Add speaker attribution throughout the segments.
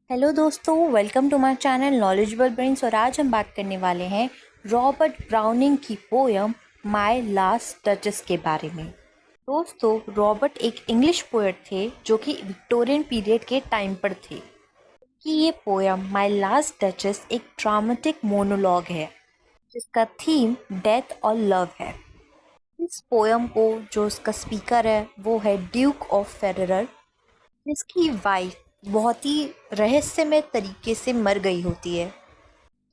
Speaker 1: Hello दोस्तों, welcome to my channel knowledgeable brains. और आज हम बात करने वाले हैं रॉबर्ट ब्राउनिंग की पोयम माय लास्ट डचेस के बारे में। दोस्तों, रॉबर्ट एक इंग्लिश पोएट थे जो कि विक्टोरियन पीरियड के टाइम पर थे। कि ये पोयम माय लास्ट डचेस एक ड्रामेटिक मोनोलॉग है जिसका थीम डेथ और लव है। इस पोयम को जो उसका स्पीकर है वो है ड्यूक ऑफ फेडरर, जिसकी वाइफ बहुत ही रहस्यमय तरीके से मर गई होती है।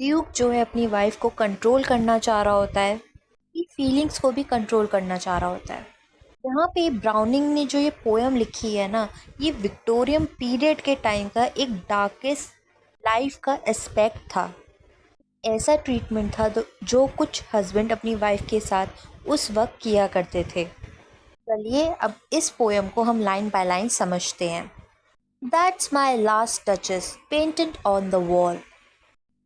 Speaker 1: ड्यूक जो है अपनी वाइफ को कंट्रोल करना चाह रहा होता है, की फीलिंग्स को भी कंट्रोल करना चाह रहा होता है। यहाँ पे ब्राउनिंग ने जो ये पोयम लिखी है ना, ये विक्टोरियन पीरियड के टाइम का एक डार्केस्ट लाइफ का एस्पेक्ट था। ऐसा ट्रीटमेंट था जो कुछ हस्बैंड अपनी वाइफ के साथ उस वक्त किया करते थे। चलिए अब इस पोयम को हम लाइन बाय लाइन समझते हैं। That's my last touches painted on the wall।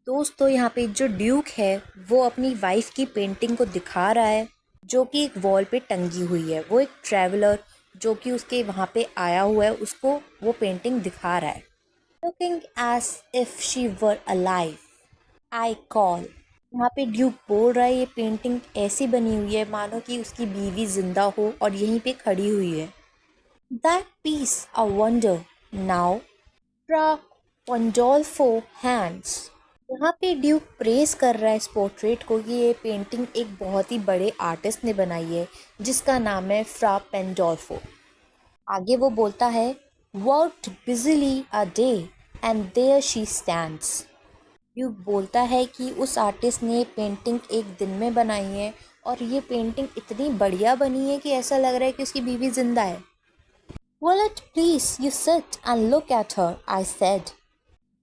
Speaker 1: दोस्तों, यहाँ पे जो ड्यूक है वो अपनी वाइफ की पेंटिंग को दिखा रहा है जो कि एक वॉल पे टंगी हुई है। वो एक ट्रैवलर जो कि उसके वहाँ पे आया हुआ है उसको वो पेंटिंग दिखा रहा है। Looking as if she were alive, I call। यहाँ पे ड्यूक बोल रहा है ये पेंटिंग ऐसी बनी हुई है मानो कि उसकी बीवी जिंदा हो और यहीं पे खड़ी हुई है। That piece a wonder now fra Pandolfo hands। यहाँ पे ड्यूक प्रेस कर रहा है इस पोर्ट्रेट को कि ये पेंटिंग एक बहुत ही बड़े आर्टिस्ट ने बनाई है जिसका नाम है फ्रा पेंडोल्फो। आगे वो बोलता है worked busily a day and there she stands. Duke बोलता है कि उस आर्टिस्ट ने पेंटिंग एक दिन में बनाई है और ये पेंटिंग इतनी बढ़िया बनी है कि ऐसा लग रहा है कि उसकी बीवी जिंदा है। Will it please you sit and look at her, I said।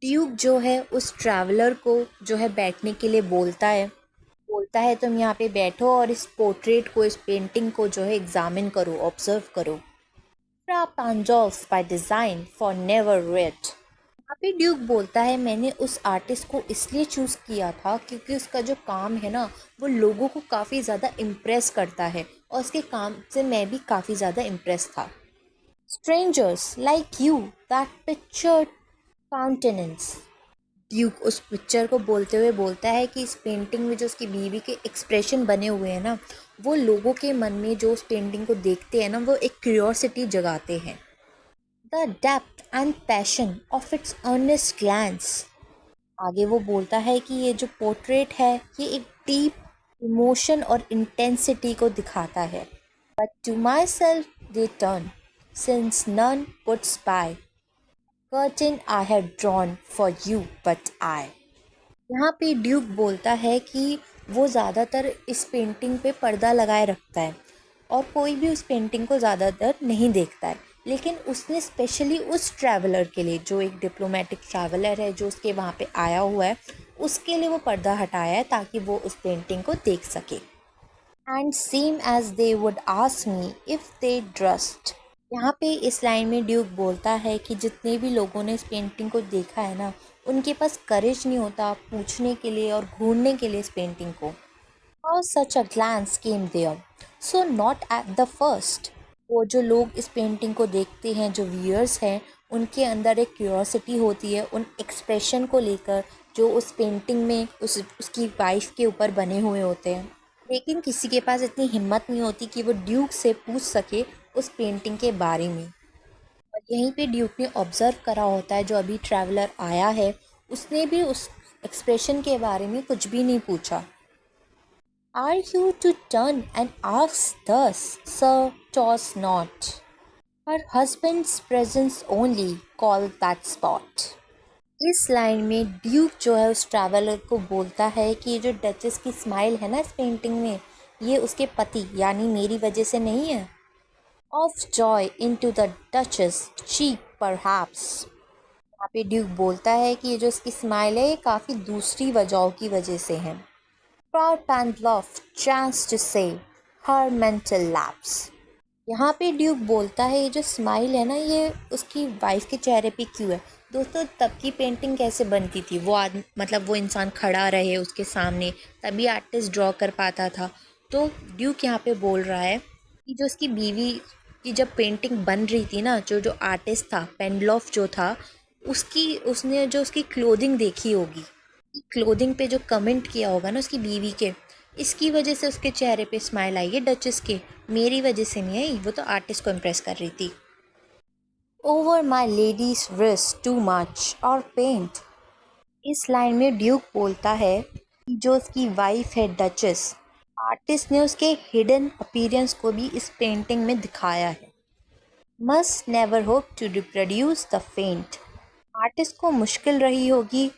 Speaker 1: Duke जो है उस ट्रैवलर को जो है बैठने के लिए बोलता है तुम यहाँ पे बैठो और इस पोर्ट्रेट को, इस पेंटिंग को जो है एग्जामिन करो, ऑब्जर्व करो। Fra Pandolf by design for never read. यहाँ पे ड्यूक बोलता है मैंने उस आर्टिस्ट को इसलिए चूज़ किया था क्योंकि उसका जो काम है ना वो लोगों को काफ़ी ज़्यादा इम्प्रेस करता है और उसके काम से मैं भी काफ़ी ज़्यादा इम्प्रेस था। Strangers like you that pictured countenance। Duke उस पिक्चर को बोलते हुए बोलता है कि इस पेंटिंग में जो उसकी बीवी के एक्सप्रेशन बने हुए हैं ना, वो लोगों के मन में जो उस पेंटिंग को देखते हैं ना वो एक क्यूरियोसिटी जगाते हैं। The depth and passion of its earnest glance. आगे वो बोलता है कि ये जो पोर्ट्रेट है ये एक डीप इमोशन और इंटेंसिटी को दिखाता है। But to myself they turn since none would spy, curtain I had drawn for you but I। यहाँ पे ड्यूक बोलता है कि वो ज़्यादातर इस पेंटिंग पे पर्दा लगाए रखता है और कोई भी उस पेंटिंग को ज़्यादातर नहीं देखता है, लेकिन उसने स्पेशली उस ट्रैवलर के लिए, जो एक डिप्लोमेटिक ट्रैवलर है जो उसके वहाँ पे आया हुआ है, उसके लिए वो पर्दा हटाया है ताकि वो उस पेंटिंग को देख सके। And same as they would ask me if they trust. यहाँ पे इस लाइन में ड्यूक बोलता है कि जितने भी लोगों ने इस पेंटिंग को देखा है ना, उनके पास करेज नहीं होता पूछने के लिए और ढूंढने के लिए इस पेंटिंग को। और such a glance came there so not at the first. वो जो लोग इस पेंटिंग को देखते हैं, जो व्यूअर्स हैं, उनके अंदर एक क्यूरियोसिटी होती है उन एक्सप्रेशन को लेकर जो उस पेंटिंग में उसकी वाइफ के ऊपर बने हुए होते हैं, लेकिन किसी के पास इतनी हिम्मत नहीं होती कि वो ड्यूक से पूछ सके उस पेंटिंग के बारे में। और यहीं पे ड्यूक ने ऑब्ज़र्व करा होता है जो अभी ट्रैवलर आया है, उसने भी उस एक्सप्रेशन के बारे में कुछ भी नहीं पूछा। Are you to turn and ask this sir toss not, her husband's presence only call that spot. इस लाइन में ड्यूक जो है उस ट्रैवलर को बोलता है कि ये जो डचेस की स्माइल है ना इस पेंटिंग में, ये उसके पति यानी मेरी वजह से नहीं है। Of Joy into the duchess cheek perhaps. यहाँ पे ड्यूक बोलता है कि ये जो इसकी स्माइल है ये काफ़ी दूसरी वजहों की वजह से है। प्राउड पैंडलॉफ चांस टू से हर मेंटल लैप्स। यहाँ पे ड्यूक बोलता है ये जो स्माइल है ना ये उसकी वाइफ के चेहरे पे क्यों है। दोस्तों, तब की पेंटिंग कैसे बनती थी, वो आदमी मतलब वो इंसान खड़ा रहे उसके सामने तभी आर्टिस्ट ड्रॉ कर पाता था। तो ड्यूक यहाँ पे बोल रहा है कि जो उसकी बीवी की जब पेंटिंग बन रही थी ना, जो आर्टिस्ट था पेंडलॉफ जो था, उसने जो उसकी क्लोथिंग देखी होगी, क्लोथिंग पे जो कमेंट किया होगा ना उसकी बीवी के, इसकी वजह से उसके चेहरे पे स्माइल आई है डचेस के, मेरी वजह से नहीं आई, वो तो आर्टिस्ट को इम्प्रेस कर रही थी। Over my ladies wrist too much और पेंट, इस लाइन में ड्यूक बोलता है कि जो उसकी वाइफ है डचेस, आर्टिस्ट ने उसके हिडन अपीयरेंस को भी इस पेंटिंग में दिखाया है। Must never hope to reproduce the faint, artist को मुश्किल रही होगी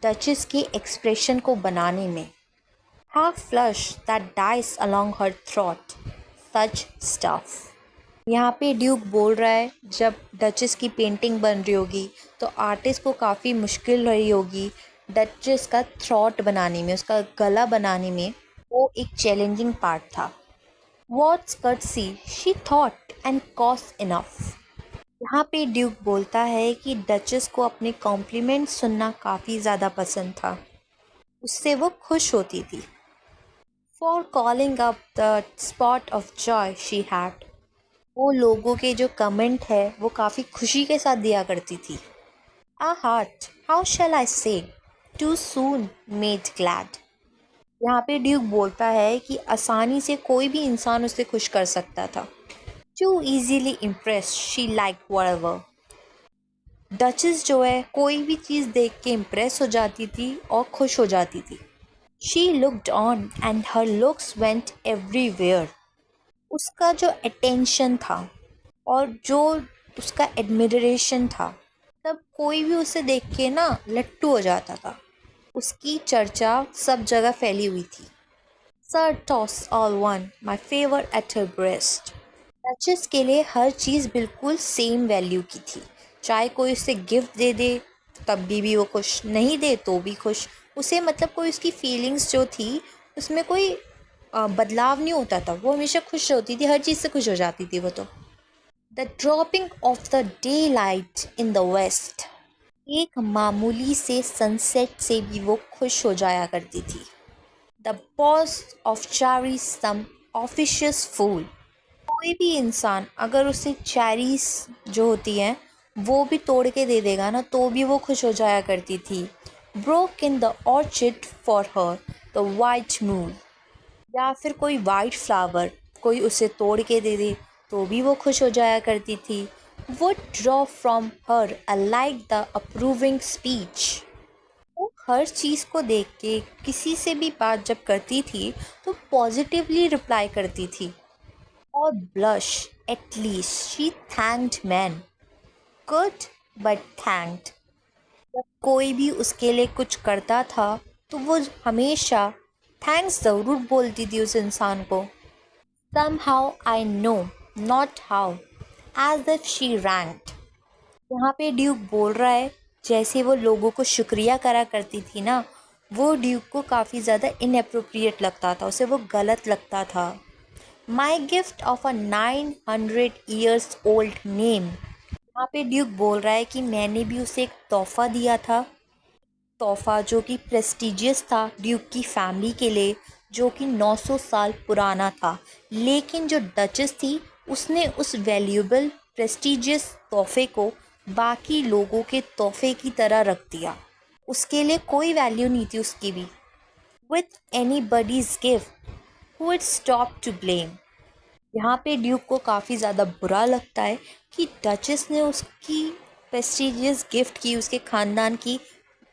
Speaker 1: डचेस के एक्सप्रेशन को बनाने में। Half flush that dies along her throat, such stuff। यहाँ पे ड्यूक बोल रहा है जब डचेस की पेंटिंग बन रही होगी तो आर्टिस्ट को काफ़ी मुश्किल रही होगी डचेस का थ्रॉट बनाने में, उसका गला बनाने में, वो एक चैलेंजिंग पार्ट था। What's courtesy, she thought and cost enough। यहाँ पे ड्यूक बोलता है कि डचेस को अपने कॉम्प्लीमेंट सुनना काफ़ी ज़्यादा पसंद था, उससे वो खुश होती थी। For calling up the spot of joy she had, वो लोगों के जो कमेंट है वो काफ़ी खुशी के साथ दिया करती थी। A heart, how shall I say, too soon made glad। यहाँ पे ड्यूक बोलता है कि आसानी से कोई भी इंसान उसे खुश कर सकता था। Too easily impressed, she liked whatever। Duchess जो है कोई भी चीज़ देख के इम्प्रेस हो जाती थी और खुश हो जाती थी। She looked on and her looks went everywhere। उसका जो अटेंशन था और जो उसका एडमिरेशन था, तब कोई भी उसे देख के ना लट्टू हो जाता था। उसकी चर्चा सब जगह फैली हुई थी। Sir toss all one, my favor at her breast। Duchess के लिए हर चीज़ बिल्कुल सेम वैल्यू की थी, चाहे कोई उसे गिफ्ट दे दे तब भी वो खुश, नहीं दे तो भी खुश। उसे मतलब कोई उसकी फीलिंग्स जो थी उसमें कोई बदलाव नहीं होता था, वो हमेशा खुश होती थी, हर चीज़ से खुश हो जाती थी वो तो। The dropping of the daylight in the west, एक मामूली से सनसेट से भी वो खुश हो जाया करती थी। द पॉज ऑफ चारी सम ऑफिशियस फूल, कोई भी इंसान अगर उसे चेरीज जो होती हैं वो भी तोड़ के दे देगा ना तो भी वो खुश हो जाया करती थी। Broke in the orchid for her the white moon, या फिर कोई वाइट फ्लावर कोई उसे तोड़ के दे दे तो भी वो खुश हो जाया करती थी। Would draw from her a like the approving speech, वो हर चीज़ को देख के किसी से भी बात जब करती थी तो पॉजिटिवली रिप्लाई करती थी। और blush, at least she thanked men, good but thanked। जब कोई भी उसके लिए कुछ करता था तो वो हमेशा थैंक्स ज़रूर बोलती थी उस इंसान को। Somehow I know, not how, as if she ranked। यहाँ पे ड्यूक बोल रहा है जैसे वो लोगों को शुक्रिया करा करती थी ना, वो ड्यूक को काफ़ी ज़्यादा इनअप्रोप्रिएट लगता था, उसे वो गलत लगता था। My gift of a 900 years old name, यहाँ पे ड्यूक बोल रहा है कि मैंने भी उसे एक तोहफ़ा दिया था, तोहफ़ा जो कि प्रेस्टिजियस था ड्यूक की फैमिली के लिए, जो कि 900 साल पुराना था। लेकिन जो डचेस थी उसने उस वैल्यूएबल प्रेस्टिजियस तोहफ़े को बाकी लोगों के तोहफ़े की तरह रख दिया, उसके लिए कोई वैल्यू नहीं थी उसकी भी। With anybody's gift who it stop to blame, यहाँ पे ड्यूक को काफ़ी ज़्यादा बुरा लगता है कि डचेस ने उसकी प्रेस्टिजियस गिफ्ट की, उसके ख़ानदान की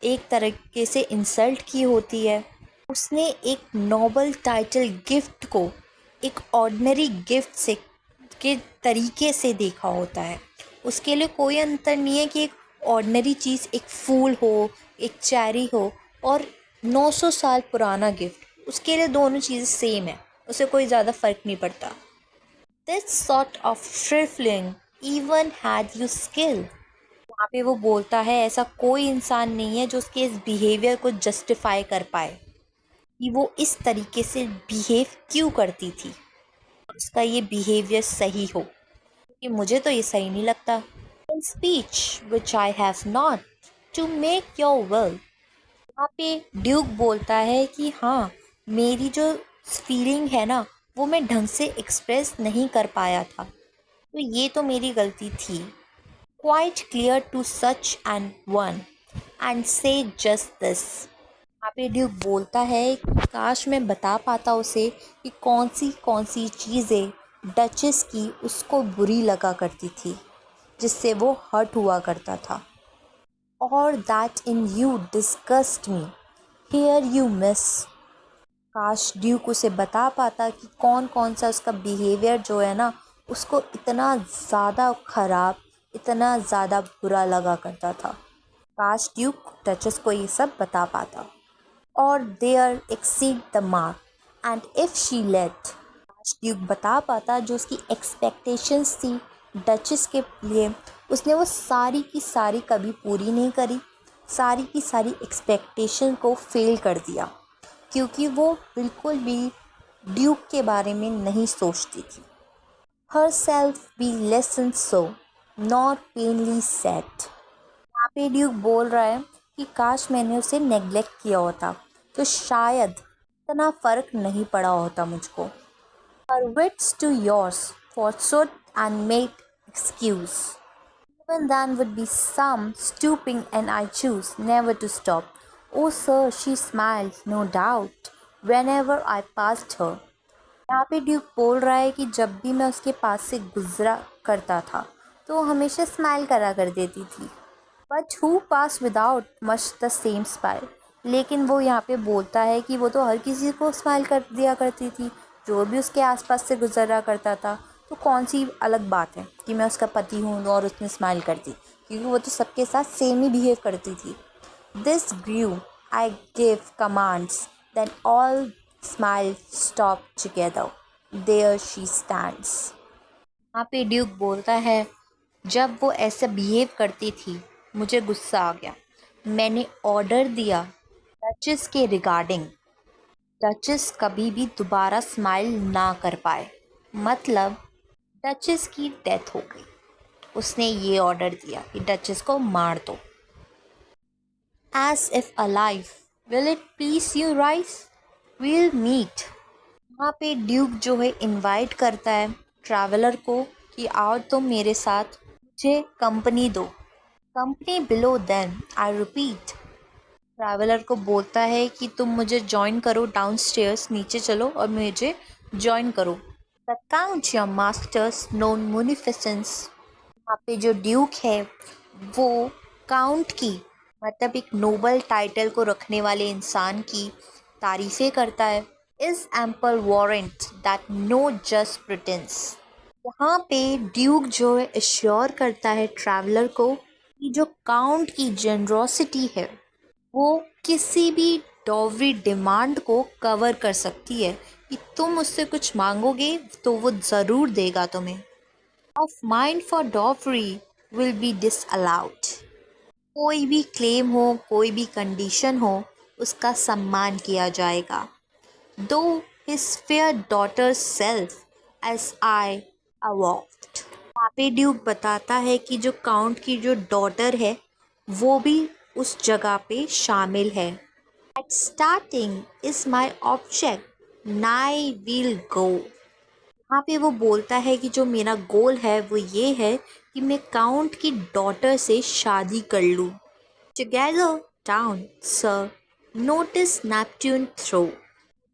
Speaker 1: एक तरीके से इंसल्ट की होती है। उसने एक नोबल टाइटल गिफ्ट को एक ऑर्डिनरी गिफ्ट से के तरीके से देखा होता है। उसके लिए कोई अंतर नहीं है कि एक ऑर्डिनरी चीज़ एक फूल हो, एक चेरी हो, और 900 साल पुराना गिफ्ट, उसके लिए दोनों चीज़ें सेम है, उसे कोई ज़्यादा फ़र्क नहीं पड़ता। This sort of trifling even had you skill, वहाँ पे वो बोलता है ऐसा कोई इंसान नहीं है जो उसके इस बिहेवियर को जस्टिफाई कर पाए कि वो इस तरीके से बिहेव क्यों करती थी, उसका ये बिहेवियर सही हो, कि मुझे तो ये सही नहीं लगता। In speech which I have not to make your will, यहाँ पे ड्यूक बोलता है कि हाँ, मेरी जो फीलिंग है ना वो मैं ढंग से एक्सप्रेस नहीं कर पाया था, तो ये तो मेरी गलती थी। quite clear to such an one, and say just this. यहाँ पे ड्यूक बोलता है कि काश मैं बता पाता उसे कि कौन सी चीज़ें डचेस की उसको बुरी लगा करती थी, जिससे वो हर्ट हुआ करता था। और that in you disgust me, here you miss. काश ड्यूक उसे बता पाता कि कौन कौन सा उसका बिहेवियर जो है ना, उसको इतना ज़्यादा ख़राब, इतना ज़्यादा बुरा लगा करता था। काश ड्यूक डचेस को ये सब बता पाता। और there exceed the mark, and if she let, काश ड्यूक बता पाता जो उसकी एक्सपेक्टेशंस थी डचेस के लिए, उसने वो सारी की सारी कभी पूरी नहीं करी, सारी की सारी एक्सपेक्टेशन को फेल कर दिया, क्योंकि वो बिल्कुल भी ड्यूक के बारे में नहीं सोचती थी। Herself be lessoned so, not plainly set. यहाँ पे ड्यूक बोल रहा है कि काश मैंने उसे नेग्लेक्ट किया होता तो शायद इतना फ़र्क नहीं पड़ा होता मुझको। Her wits to yours, forsook and made excuse. Even then would be some stooping, and I choose never to stop. Oh, sir, she smiled, no doubt, whenever I passed her. यहाँ पे ड्यूक बोल रहा है कि जब भी मैं उसके पास से गुजरा करता था तो वो हमेशा स्माइल करा कर देती थी। But who pass without much the same smile, लेकिन वो यहाँ पे बोलता है कि वो तो हर किसी को स्माइल कर दिया करती थी, जो भी उसके आसपास से गुजरा करता था। तो कौन सी अलग बात है कि मैं उसका पति हूँ और उसने स्माइल कर दी, क्योंकि वो तो सबके साथ सेम ही बिहेव करती थी। This grew, I give commands, then all smile stop together, there she stands. यहाँ पे ड्यूक बोलता है जब वो ऐसे बिहेव करती थी मुझे गुस्सा आ गया। मैंने ऑर्डर दिया डचेस के रिगार्डिंग, डचेस कभी भी दोबारा स्माइल ना कर पाए। मतलब डचेस की डेथ हो गई, उसने ये ऑर्डर दिया कि डचेस को मार दो। As if alive, will it please you rise, we'll meet. वहाँ पे ड्यूक जो है इनवाइट करता है ट्रैवलर को कि आओ तुम मेरे साथ, मुझे कंपनी दो। Company below then, I repeat. Traveller को बोलता है कि तुम मुझे ज्वाइन करो डाउनस्टेयर्स, नीचे चलो और मुझे ज्वाइन करो। The count your master's known munificence. यहाँ पे जो ड्यूक है वो काउंट की, मतलब एक नोबल टाइटल को रखने वाले इंसान की तारीफ़ें करता है। Is ample warrant that know just pretence. यहाँ पे ड्यूक जो है एश्योर करता है ट्रैवलर को कि जो काउंट की जेनरोसिटी है वो किसी भी डॉवरी डिमांड को कवर कर सकती है, कि तुम उससे कुछ मांगोगे तो वो ज़रूर देगा तुम्हें। Of mind for dowry will be disallowed. कोई भी क्लेम हो, कोई भी कंडीशन हो, उसका सम्मान किया जाएगा। दो his fair daughter's self as I awoke। यहाँ पे ड्यूक बताता है कि जो काउंट की जो डॉटर है वो भी उस जगह पे शामिल है। At starting is my object, I will go। यहाँ पे वो बोलता है कि जो मेरा गोल है वो ये है कि मैं काउंट की डॉटर से शादी कर लूँ। Together down, sir, notice Neptune throw।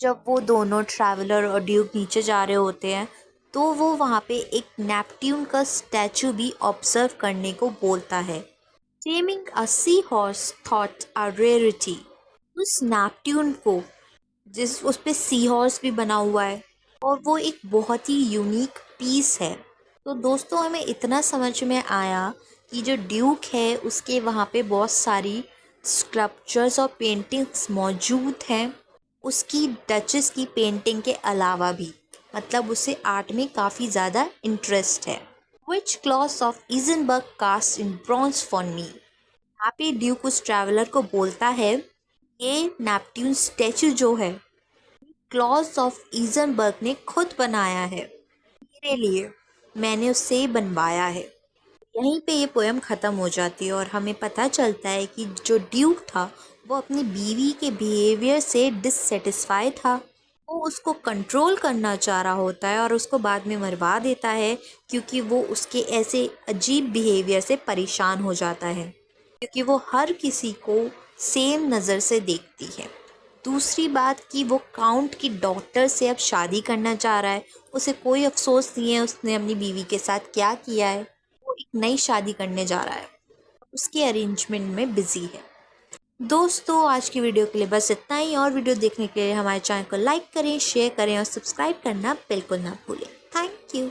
Speaker 1: जब वो दोनों ट्रैवलर और ड्यूक नीचे जा रहे होते हैं तो वो वहाँ पे एक नेपट्यून का स्टैचू भी ऑब्जर्व करने को बोलता है। टेमिंग अ सी हॉर्स थॉट अ रेयरिटी। उस नेपट्यून को, जिस उस पे सी हॉर्स भी बना हुआ है और वो एक बहुत ही यूनिक पीस है। तो दोस्तों हमें इतना समझ में आया कि जो ड्यूक है उसके वहाँ पे बहुत सारी स्कल्पचर्स और पेंटिंग्स मौजूद हैं, उसकी डचेस की पेंटिंग के अलावा भी, मतलब उसे आर्ट में काफ़ी ज़्यादा इंटरेस्ट है। Which Claus of Innsbruck cast in bronze for me. यहाँ पे ड्यूक उस ट्रैवलर को बोलता है ये नेपट्यून स्टैचू जो है क्लॉस ऑफ इजनबर्ग ने खुद बनाया है मेरे लिए, मैंने उससे बनवाया है। यहीं पे ये पोएम ख़त्म हो जाती है और हमें पता चलता है कि जो ड्यूक था वो अपनी बीवी के बिहेवियर से डिससेटिस्फाई था। वो उसको कंट्रोल करना चाह रहा होता है और उसको बाद में मरवा देता है, क्योंकि वो उसके ऐसे अजीब बिहेवियर से परेशान हो जाता है, क्योंकि वो हर किसी को सेम नज़र से देखती है। दूसरी बात कि वो काउंट की डॉटर से अब शादी करना चाह रहा है। उसे कोई अफसोस नहीं है उसने अपनी बीवी के साथ क्या किया है। वो एक नई शादी करने जा रहा है, उसके अरेंजमेंट में बिजी है। दोस्तों आज की वीडियो के लिए बस इतना ही, और वीडियो देखने के लिए हमारे चैनल को लाइक करें, शेयर करें और सब्सक्राइब करना बिल्कुल ना भूलें। Thank you.